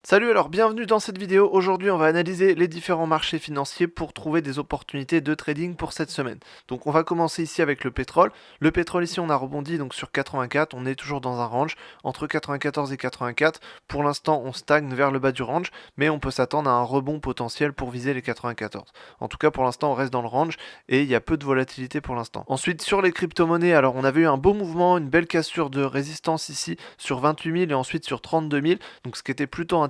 Salut, alors bienvenue dans cette vidéo. Aujourd'hui on va analyser les différents marchés financiers pour trouver des opportunités de trading pour cette semaine. Donc on va commencer ici avec le pétrole. Le pétrole ici on a rebondi donc sur 84, on est toujours dans un range entre 94 et 84. Pour l'instant on stagne vers le bas du range, mais on peut s'attendre à un rebond potentiel pour viser les 94. En tout cas pour l'instant on reste dans le range et il y a peu de volatilité pour l'instant. Ensuite sur les crypto-monnaies, alors on avait eu un beau mouvement, une belle cassure de résistance ici sur 28 000 et ensuite sur 32 000, donc ce qui était plutôt intéressant.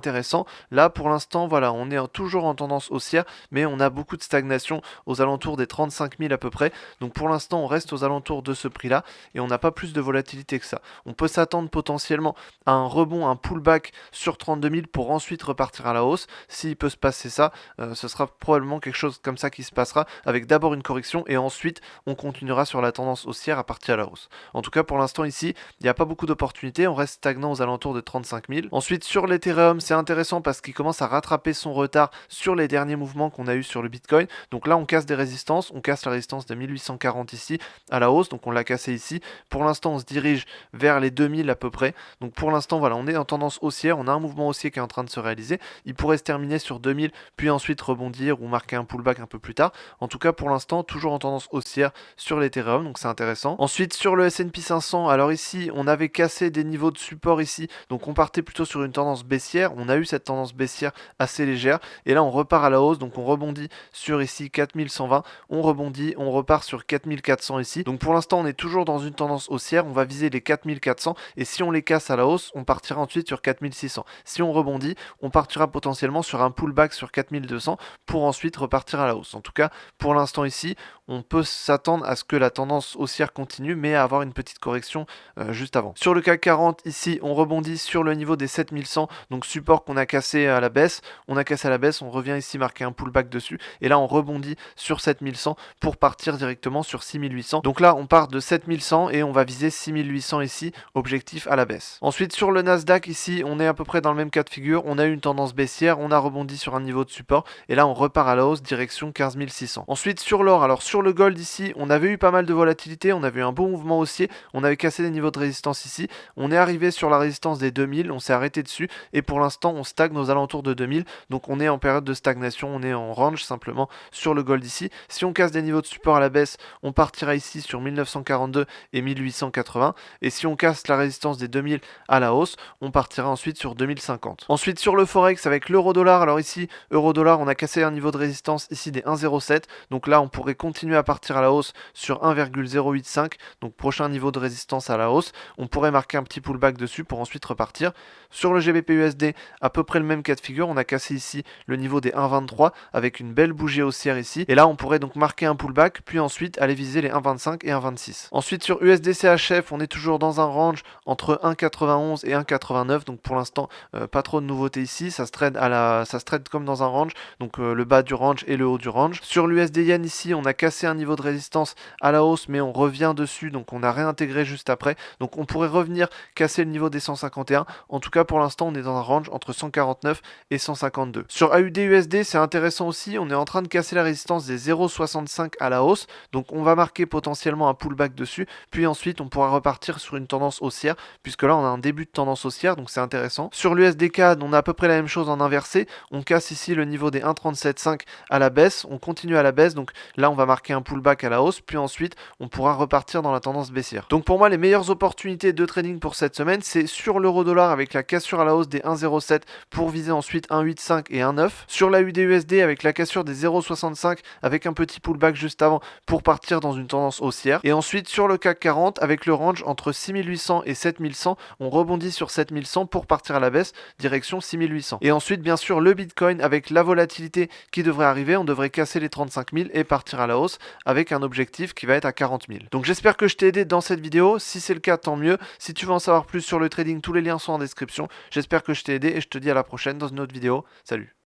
Là pour l'instant voilà, on est toujours en tendance haussière, mais on a beaucoup de stagnation aux alentours des 35 000 à peu près. Donc pour l'instant on reste aux alentours de ce prix là et on n'a pas plus de volatilité que ça. On peut s'attendre potentiellement à un rebond, un pullback sur 32 000 pour ensuite repartir à la hausse. S'il peut se passer ça, ce sera probablement quelque chose comme ça qui se passera, avec d'abord une correction et ensuite on continuera sur la tendance haussière à partir à la hausse. En tout cas pour l'instant ici il n'y a pas beaucoup d'opportunités, on reste stagnant aux alentours de 35 000. Ensuite sur l'Ethereum c'est intéressant parce qu'il commence à rattraper son retard sur les derniers mouvements qu'on a eu sur le Bitcoin. Donc là on casse des résistances, on casse la résistance de 1840 ici à la hausse, donc on l'a cassé ici. Pour l'instant on se dirige vers les 2000 à peu près. Donc pour l'instant voilà, on est en tendance haussière, on a un mouvement haussier qui est en train de se réaliser. Il pourrait se terminer sur 2000 puis ensuite rebondir ou marquer un pullback un peu plus tard. En tout cas pour l'instant toujours en tendance haussière sur l'Ethereum, donc c'est intéressant. Ensuite sur le S&P 500, alors ici on avait cassé des niveaux de support ici, donc on partait plutôt sur une tendance baissière. On a eu cette tendance baissière assez légère et là on repart à la hausse, donc on rebondit sur ici 4120, on rebondit, on repart sur 4400 ici. Donc pour l'instant on est toujours dans une tendance haussière, on va viser les 4400 et si on les casse à la hausse, on partira ensuite sur 4600. Si on rebondit, on partira potentiellement sur un pullback sur 4200 pour ensuite repartir à la hausse. En tout cas, pour l'instant ici, on peut s'attendre à ce que la tendance haussière continue, mais à avoir une petite correction juste avant. Sur le CAC 40, ici, on rebondit sur le niveau des 7100, donc support qu'on a cassé à la baisse. On a cassé à la baisse, on revient ici marquer un pullback dessus, et là on rebondit sur 7100 pour partir directement sur 6800. Donc là, on part de 7100 et on va viser 6800 ici, objectif à la baisse. Ensuite, sur le Nasdaq, ici, on est à peu près dans le même cas de figure. On a eu une tendance baissière, on a rebondi sur un niveau de support, et là on repart à la hausse, direction 15 600. Ensuite, sur l'or, alors sur le gold ici, on avait eu pas mal de volatilité, on avait eu un bon mouvement haussier, on avait cassé les niveaux de résistance ici, on est arrivé sur la résistance des 2000, on s'est arrêté dessus, et pour l'instant on stagne aux alentours de 2000, donc on est en période de stagnation, on est en range simplement sur le gold ici. Si on casse des niveaux de support à la baisse, on partira ici sur 1942 et 1880, et si on casse la résistance des 2000 à la hausse, on partira ensuite sur 2050. Ensuite sur le forex avec l'euro-dollar, alors ici, euro-dollar, on a cassé un niveau de résistance ici des 1,07, donc là on pourrait continuer à partir à la hausse sur 1,085, donc prochain niveau de résistance à la hausse. On pourrait marquer un petit pullback dessus pour ensuite repartir. Sur le GBP USD, à peu près le même cas de figure, on a cassé ici le niveau des 1,23 avec une belle bougie haussière ici, et là on pourrait donc marquer un pullback, puis ensuite aller viser les 1,25 et 1,26. Ensuite sur USD-CHF, on est toujours dans un range entre 1,91 et 1,89, donc pour l'instant pas trop de nouveautés ici, ça se trade comme dans un range, donc le bas du range et le haut du range. Sur l'USD Yen ici, on a cassé un niveau de résistance à la hausse, mais on revient dessus, donc on a réintégré juste après, donc on pourrait revenir casser le niveau des 151. En tout cas pour l'instant on est dans un range entre 149 et 152. Sur AUD-USD c'est intéressant aussi, on est en train de casser la résistance des 0,65 à la hausse, donc on va marquer potentiellement un pullback dessus, puis ensuite on pourra repartir sur une tendance haussière, puisque là on a un début de tendance haussière, donc c'est intéressant. Sur l'USD CAD, on a à peu près la même chose en inversé, on casse ici le niveau des 1,37,5 à la baisse, on continue à la baisse, donc là on va marquer un pullback à la hausse, puis ensuite on pourra repartir dans la tendance baissière. Donc pour moi les meilleures opportunités de trading pour cette semaine, c'est sur l'euro-dollar avec la cassure à la hausse des 1,07 pour viser ensuite 1,85 et 1,9. Sur la UD-USD avec la cassure des 0,65 avec un petit pullback juste avant pour partir dans une tendance haussière. Et ensuite sur le CAC 40 avec le range entre 6800 et 7100, on rebondit sur 7100 pour partir à la baisse, direction 6800. Et ensuite bien sûr le Bitcoin avec la volatilité qui devrait arriver, on devrait casser les 35 000 et partir à la hausse avec un objectif qui va être à 40 000. Donc j'espère que je t'ai aidé dans cette vidéo, si c'est le cas tant mieux. Si tu veux en savoir plus sur le trading, tous les liens sont en description. J'espère que je t'ai aidé et je te dis à la prochaine dans une autre vidéo. Salut!